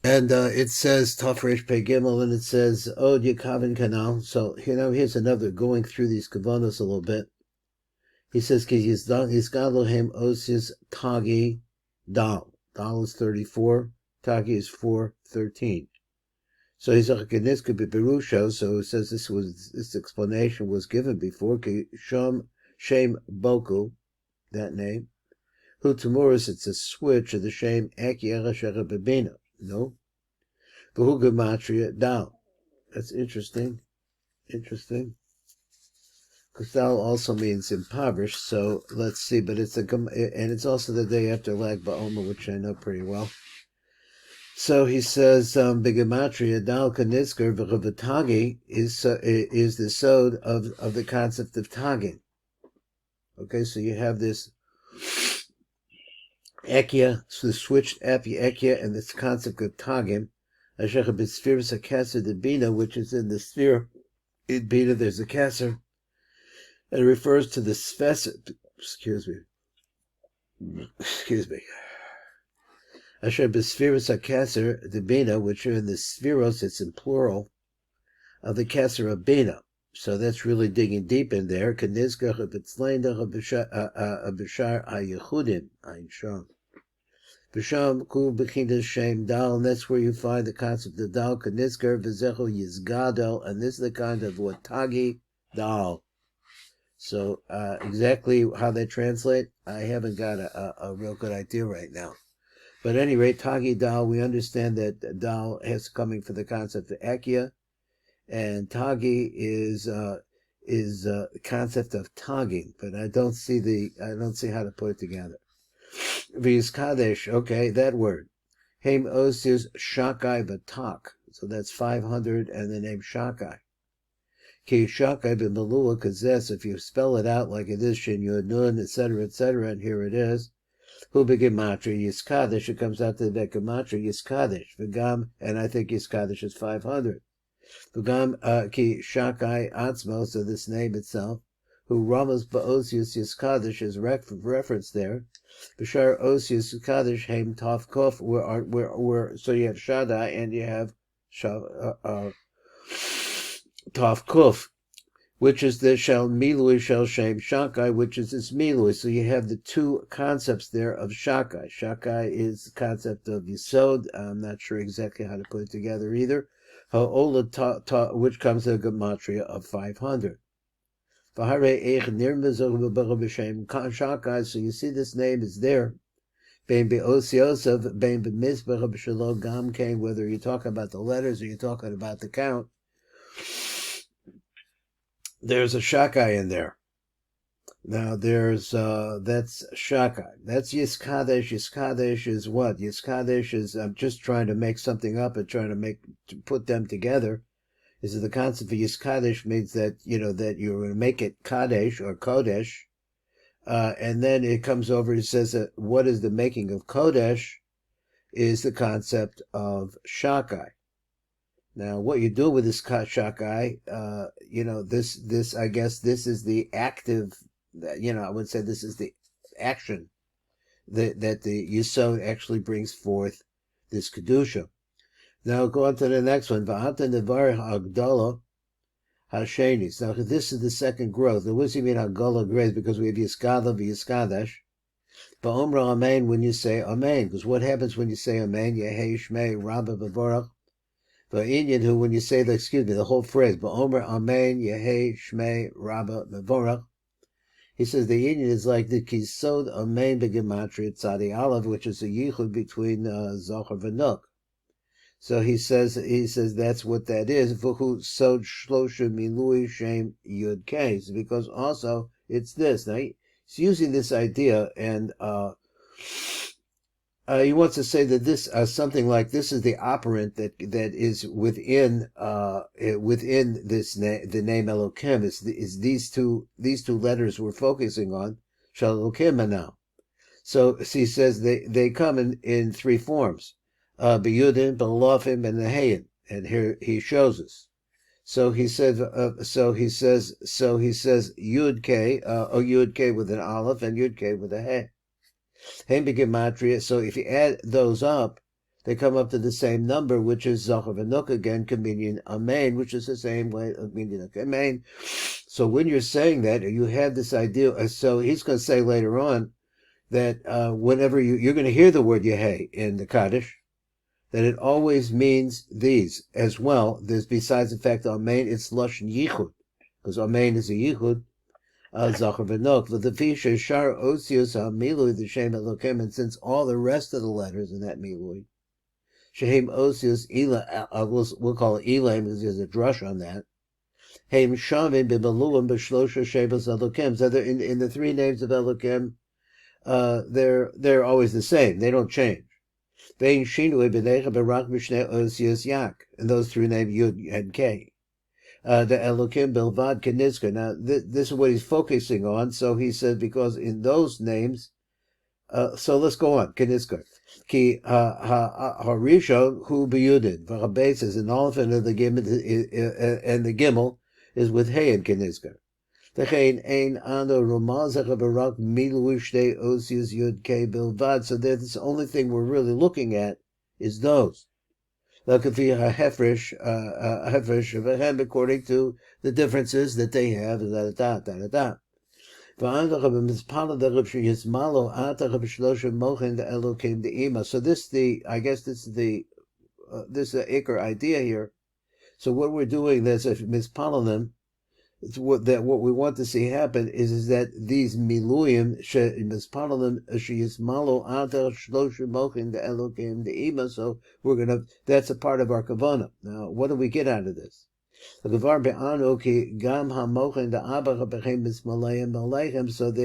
And it says Tafresh Pei Gimel, and it says Od Yekavin Kanal. So here's another going through these kavanos a little bit. He says Ki Yizgalohim Osis Tagi Dal. Dal is 34. Tagi is 4:13. So he's a Keniska Bipirusho. So it says this explanation was given before Ki Shem Boku, that name. Hu Tamuris, it's a switch of the Shem Eki Ereshera Bebina. No. V'hu gematria Dal. That's interesting. Interesting. Because Dal also means impoverished. So let's see. But it's and it's also the day after Lag BaOmer, which I know pretty well. So he says, Bigematria Dal Kanizker V'Tagi is the sod of the concept of tagging. Okay, so you have this Ekia, so the switched Ekia, and this concept of tagging. Asher b'spheres hakasser the bina, which is in the sphere. In bina, there's a kasser. And it refers to the sphes. Excuse me. Asher b'spheres hakasser the bina, which are in the spheros. It's in plural of the kasser of bina. So that's really digging deep in there. Kanizkach b'tzleindach b'shar hayechudim ein sham. B'sham kul b'chinas shem dal, and that's where you find the concept of dal, kanizker v'zecho yizgadel, and this is the kind of what tagi dal. So exactly how they translate, I haven't got a real good idea right now. But at any rate, tagi dal, we understand that dal is coming from the concept of ekia, and tagi is the concept of tagging, but I don't see how to put it together. Viz Kaddish, okay, that word. Haim Osius Shakai Batak. So that's 500 and the name Shakai. Ki Shakai b'Melua Kazes, if you spell it out like it is, Shin Yud Nun, etc., and here it is. Hu Begematria Yiskadish, it comes out to the Begematria Yiskadish. V'gam, and I think Yiskadish is 500. V'gam Ki Shakai Atzmo, so this name itself, who Ramos Ba'osius Yiskadish is referenced there. B'shar Osius Kaddish Haim Tov Kof, where so you have Shaddai and you have Tov Kuf, which is the Shel Milui Shel Shem Shakai, which is this Milui. So you have the two concepts there of Shakai. Shakai is the concept of Yisod. I'm not sure exactly how to put it together either. Ha'ola which comes to a gematria of 500. So you see this name is there. Whether you're talking about the letters or you're talking about the count, there's a shakai in there. Now there's that's shakai. That's Yiskadesh. Yiskadesh is what? Yiskadesh is I'm just trying to make something up and trying to put them together. Is the concept of Yiskadesh means that that you're going to make it Kadesh or Kodesh. And then it comes over, it says that what is the making of Kodesh is the concept of Shakai. Now, what you do with this Shakai, this, I guess, this is the active, I would say this is the action that the Yisod actually brings forth this Kedusha. Now, go on to the next one. V'ata nevarich Agdala Hashenis. Now, this is the second growth. What does he mean Hagala grace? Because we have Yiskada v'Yiskadesh. Ba'omra Amen when you say Amen. Because what happens when you say Amen? Yehei Shmei Rabba B'Vorach. Va'inyan who when you say the whole phrase Ba'omra Amen Yehei Shmei Rabba B'Vorach. He says the Inyan is like the Kisod Amen B'Gematria Tzadi Aleph, which is a yichud between Zohar v'Nuk. So he says that's what that is. V'hu sod shlosha milui shem yud kei. Because also it's this. Now he's using this idea, and he wants to say that this something like this is the operant that is within this the name Elokim is these two letters we're focusing on. Shel Elokim now. So he says they come in three forms. B'yudin, b'lofim, and the hayin, and here he shows us. So he says yud k, or yud k with an aleph and yud k with a hey. Haim b'gematria. So if you add those up, they come up to the same number, which is Zachavanot again, meaning Amen, which is the same way of meaning Amen. So when you're saying that, you have this idea. So he's going to say later on that whenever you're going to hear the word Yehei in the Kaddish, that it always means these as well. There's besides the fact Amen, it's Lashon Yichud, because Amen is a Yichud, Zachar v'Not, v'Tefisha Shaar Osios HaMilui the Shem Elokim, and since all the rest of the letters in that Milui, Shehem Osios Ela, we'll call it Elam because there's a drush on that. Heim Shavim b'Beluim b'Shlosha Shebas Elokim. So in the three names of Elokim, they're always the same. They don't change. Vein Shinui b'Necha b'Rak Mishneh Osios Yak, and those three names Yud and K. The Elokim Bilvad Kenizka. Now, this is what he's focusing on. So he said, because in those names, so let's go on. Kenizka. Ki Harishon Hu B'Yudin. V'Rabbeis is an elephant of the Gimel, and the Gimel is with Hey and Kenizka. Techein Ein Ano Romazach Barak Milu Shtei Osius Yud K Bilvad. So that's the only thing we're really looking at is those. According to the differences that they have. So this is the Iker idea here. So what we're doing, there's a mispalalim. What we want to see happen is that these miluyim mispalalim sheyismalo atar shlosha mochin the Elokim the ima. So that's a part of our kavanah. Now, what do we get out of this? So they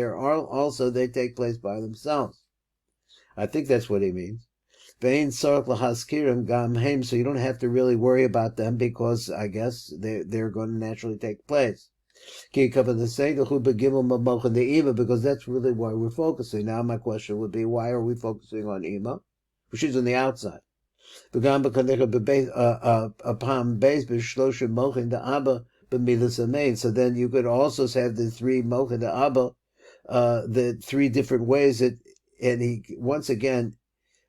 are also, they take place by themselves. I think that's what he means. So you don't have to really worry about them, because I guess they're going to naturally take place. Because that's really why we're focusing. Now my question would be, why are we focusing on Ima? She's on the outside. So then you could also have the three mochin the Abba, the three different ways that, and he once again,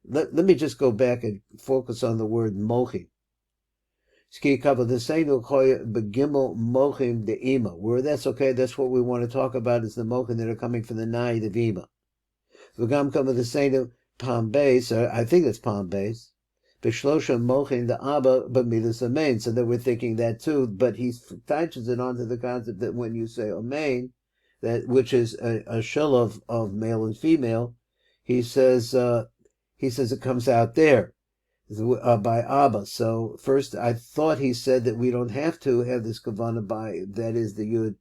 let me just go back and focus on the word mochin. Where that's okay, that's what we want to talk about, is the mochin that are coming from the night of Ima. So I think that's palm base. B'shlosha mochin the Abba b'midas amen. So that we're thinking that too, but he touches it onto the concept that when you say amen, that which is a shell of male and female, he says it comes out there by Abba. So first, I thought he said that we don't have to have this kavanah by, that is the yud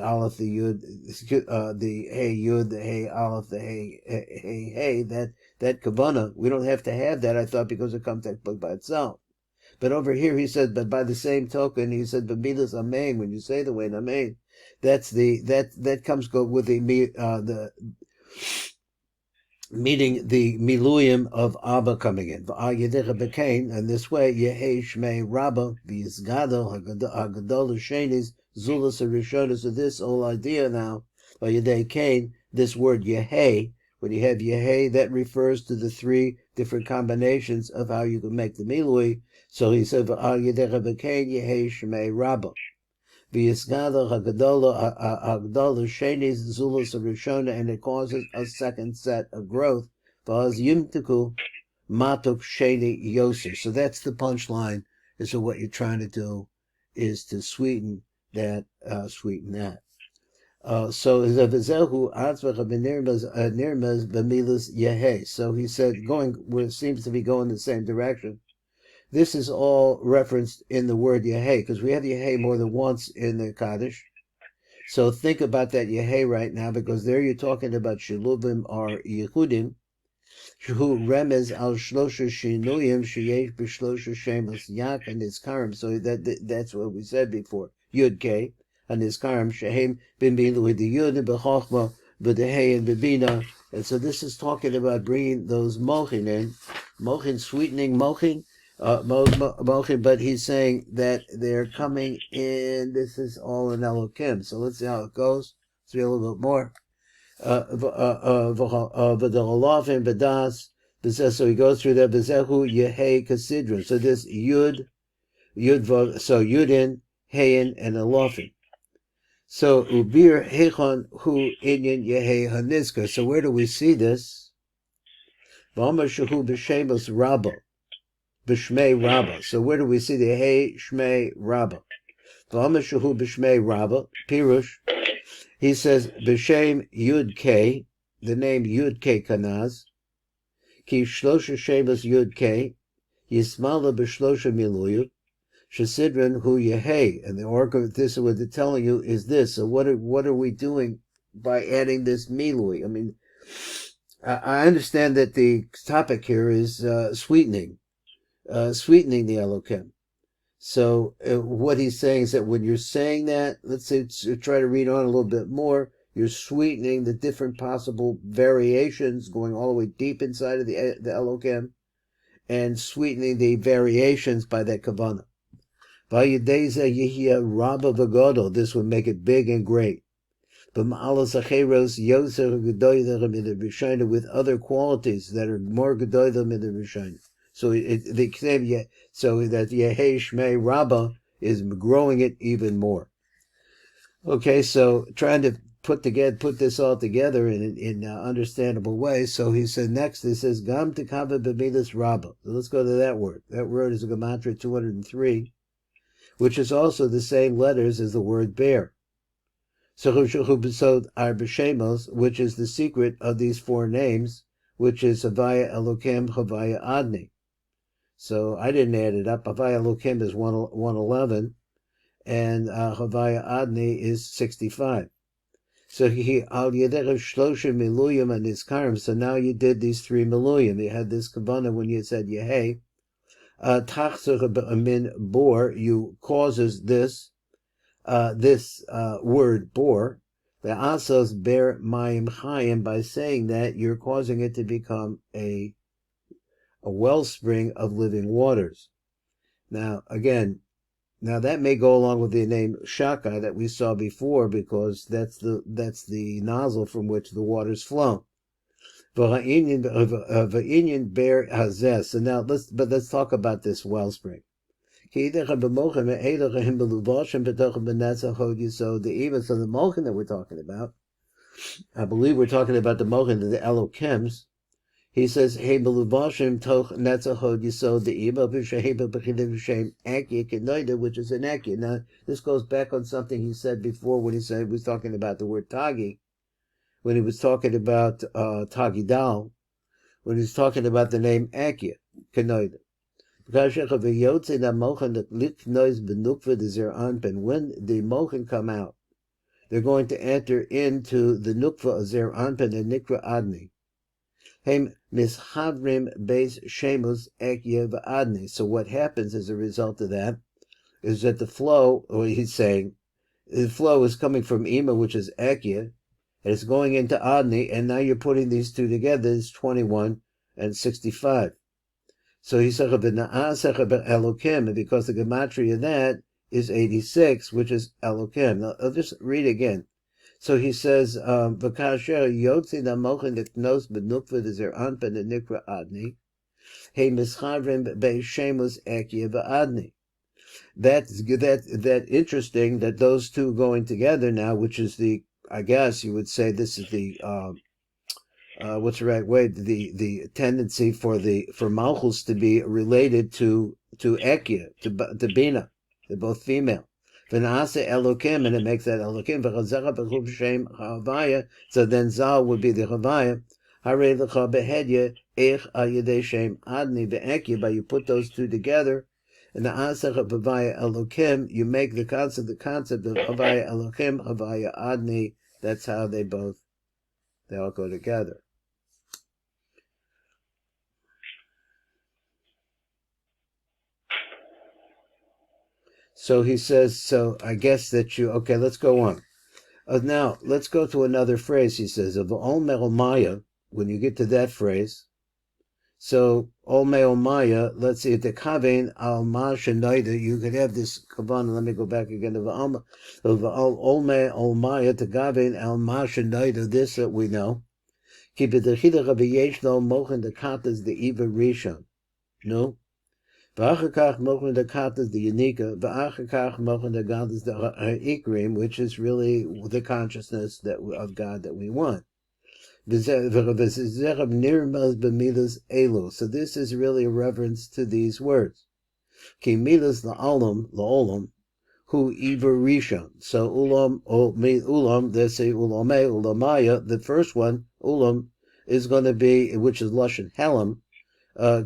aleph, the yud, the hey yud, the hey aleph, the hey, that kavanah, we don't have to have that, I thought, because it comes by itself. But over here he said, but by the same token, he said, b'midas amen, when you say the word amen, that comes with the meaning the miluyim of Abba coming in. And this way, Yehei Shmei Rabba, V'yizgado, Hagadol Shenis, Zulus Rishonis. So this whole idea now, V'yedei Kain, this word Yehei, when you have Yehei, that refers to the three different combinations of how you can make the milui. So he said, V'yedei Kain, Yehei Shmei Rabba. V'yizgado, Hagadol Shenis, Zulus Rishona, and it causes a second set of growth. V'az Yimtiku, Matuk Sheni Yoser. So that's the punchline. So what you're trying to do is to sweeten that. So he said, seems to be going the same direction. This is all referenced in the word Yehei, because we have Yehei more than once in the Kaddish. So think about that Yehei right now, because there you're talking about Shiluvim or Yehudim, who remez al shlosha shinuyim sheyesh b'shlosha shemus yak and nizkarim. So that's what we said before. Yud K and nizkarim shehem b'milu with the yud and b'chochma b'dehei and b'bina. And so this is talking about bringing those mochin in, sweetening mochin, but he's saying that they're coming in. This is all in Elokim. So let's see how it goes. Let's read a little bit more. The So he goes through that. Bezehu Yehe Kasidron. So this Yud, so Yudin, Heyin, and Elofim. So Ubir Hechon Hu Inyan Yehe Hanizka. So where do we see this? V'amar Shehu B'Shemos Rabba. B'Shmei Rabba. So where do we see the Hey Shmei Rabba? V'amar Shehu B'Shmei Rabba. Pirush. He says B'Shem Yud K. The name Yud K Kanaz. Ki Shlosha Shemos Yud K. Yismala B'Shlosha Miluyu. Shesidran Hu Yehei. And the order, this is what they're telling you is this. So what are we doing by adding this Milui? I mean, I understand that the topic here is sweetening the Elokim. So what he's saying is that when you're saying that, let's say, try to read on a little bit more, you're sweetening the different possible variations, going all the way deep inside of the Elokim, and sweetening the variations by that kavanah. This would make it big and great. With other qualities that are more gedolim in the Rishon. So so that Yehei Shmei Rabbah is growing it even more. Okay, so trying to put this all together in understandable way. So he said next, he says Gam Tekava B'Midas Rabbah. So let's go to that word. That word is a Gematria 203, which is also the same letters as the word bear. So our B'Shemos, which is the secret of these four names, which is Havaya Elokim, Havaya Adni. So I didn't add it up. Havaya Elokim is 111, and Havaya Adni is 65. So he al Yederev Shloshim Miluyim and Iskarim. So now you did these three Miluyim. You had this kavanah when you said Yehei. Tachzer min bor, you causes this word bor, the asos ber mayim chayim, by saying that you're causing it to become a wellspring of living waters. Now again, that may go along with the name Shaka that we saw before, because that's the nozzle from which the waters flow. V'inyan ber hazeh. So now let's talk about this wellspring. So the Mochen that we're talking about, I believe we're talking about the Mochen of the Elokims. He says, "Hey, beluvashim toch netzachod yisod the iba b'sheheba b'chidim b'shem akia kenoida," which is an akia. Now this goes back on something he said before when he was talking about the word tagi, when he was talking about tagidal, when he was talking about the name akia kenoida. When the Mochen come out, they're going to enter into the Nukva of Zer Anpen and Nikra Adni. So what happens as a result of that is that the flow, or he's saying, the flow is coming from Ima, which is Akia, and it's going into Adni, and now you're putting these two together, it's 21 and 65. So he said Elokim, and because the gematria of that is 86, which is Elokim. Now, I'll just read again. So he says, V'kasher yotzi namochen niknos benukva dezer anpen and nikra adni, he mischavrim be'shemus ekia v'adni. That interesting that those two going together now, which is I guess you would say this is the what's the right way? The tendency for Malchus to be related to Ekia, to Bina. They're both female. V'naase Elokim, and it makes that Elokim. V'chazera b'chub shem Chavaya. So then Zal would be the Chavaya. Harei l'cha behedya eich al yedei shem Adni ve'Ekia. But you put those two together, and the Asach Havaya Elokim, you make the concept of Havaya Elokim, Havaya Adni. That's how they all go together. So he says, so I guess that okay, let's go on. Now, let's go to another phrase. He says, of Ol Me'omaya, when you get to that phrase, so Ol Me'omaya, let's see, the Kavein Al Ma Shenoida, you could have this kavanah. Let me go back again. Of Ol Me'omaya, to Kavein Al Ma Shenoida, this that we know. Ki b'dechida chaviyesh lo mochen the katas the Iva Rishon. No? V'achakach mochen the katas the Yanika. V'achakach mochen the katas the Ikrim, which is really the consciousness that of God that we want. So this is really a reference to these words. Ki milas la'olam, hu iver rishon. So ulam, they say ulame, ulamaya, the first one, ulam, is going to be, which is lashon helam,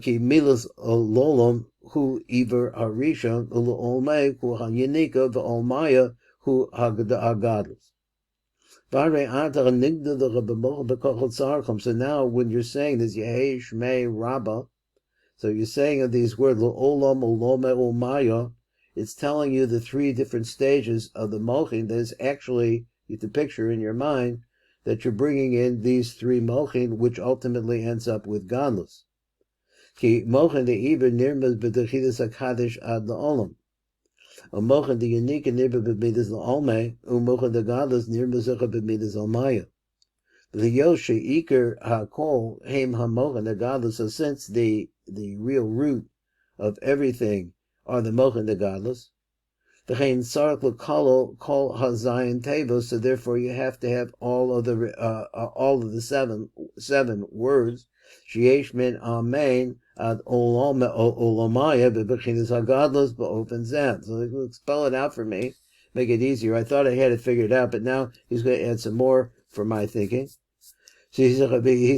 ki milas lolam, hu iver harishon, ulame, hu hayanika, v'olmaya, hu hagadlus. So now when you're saying this, Yehei Shmei Rabbah, so you're saying of these words, Olam, Olome, Olmaya, it's telling you the three different stages of the mochin. There's actually, you have to picture in your mind that you're bringing in these three mochin, which ultimately ends up with godless. Ki mochin the even nirmaz b'dechidas HaKaddish ad la'olam. Umochen the unique nirba b'midas la'olme, umochen the godless nirba zecha b'midas almaya. The Yoshe Iker HaKol Heim HaMochen the godless. So since the real root of everything are the Mochen the godless, the Hein Sark L'Kolo Kol HaZayin Tevos. So therefore you have to have all of the seven words. Sheyesh Min Amen Ad Olamaya B'Bechinas HaGadlus B'Ofen Zeh. So he'll spell it out for me, make it easier. I thought I had it figured out, but now he's going to add some more for my thinking. So he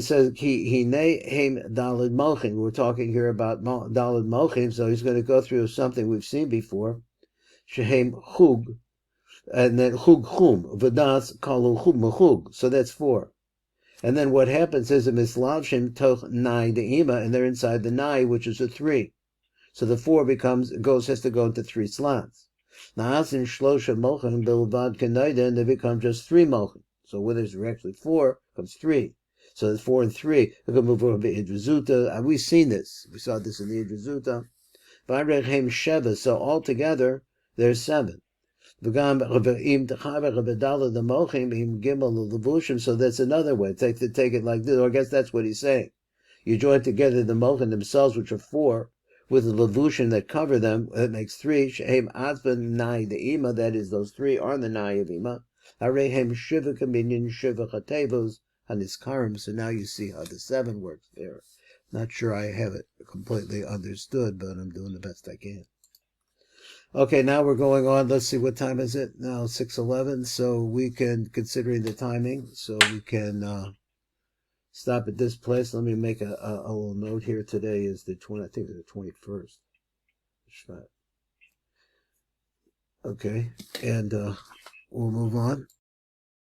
says, Hine Heim Dalid Mochin. We're talking here about Dalid Mochin, so he's going to go through something we've seen before. Shehem Chug, and then Chug Chum, Vadas Kalu Chug Mechug. So that's 4. And then what happens is a Mislavshim Toch Nai De'ima, and they're inside the Nai, which is a 3. So the 4 has to go into 3 slots. Na'asin Shlosha Mochin Bilvad Kanaida, and they become just 3 Mochin. So where there's actually 4, comes 3. So there's 4 and 3. We can move over to Idrizuta. We've seen this. We saw this in the Idrizuta. V'arechem Sheva. So altogether, there's 7. So that's another way. Take it like this, or I guess that's what he's saying. You join together the mochin themselves, which are 4, with the levushim that cover them. That makes 3. Shehem atzban nai de'ima. That is, those 3 are the nai of ima. Harehem shiva kaminyan shiva chatevos haniskarim. So now you see how the 7 works there. Not sure I have it completely understood, but I'm doing the best I can. Okay, now we're going on. Let's see, what time is it? Now 6:11. So we can, considering the timing, so we can stop at this place. Let me make a little note here. Today is the 20. I think it's the 21st. Shevat. Okay, and we'll move on.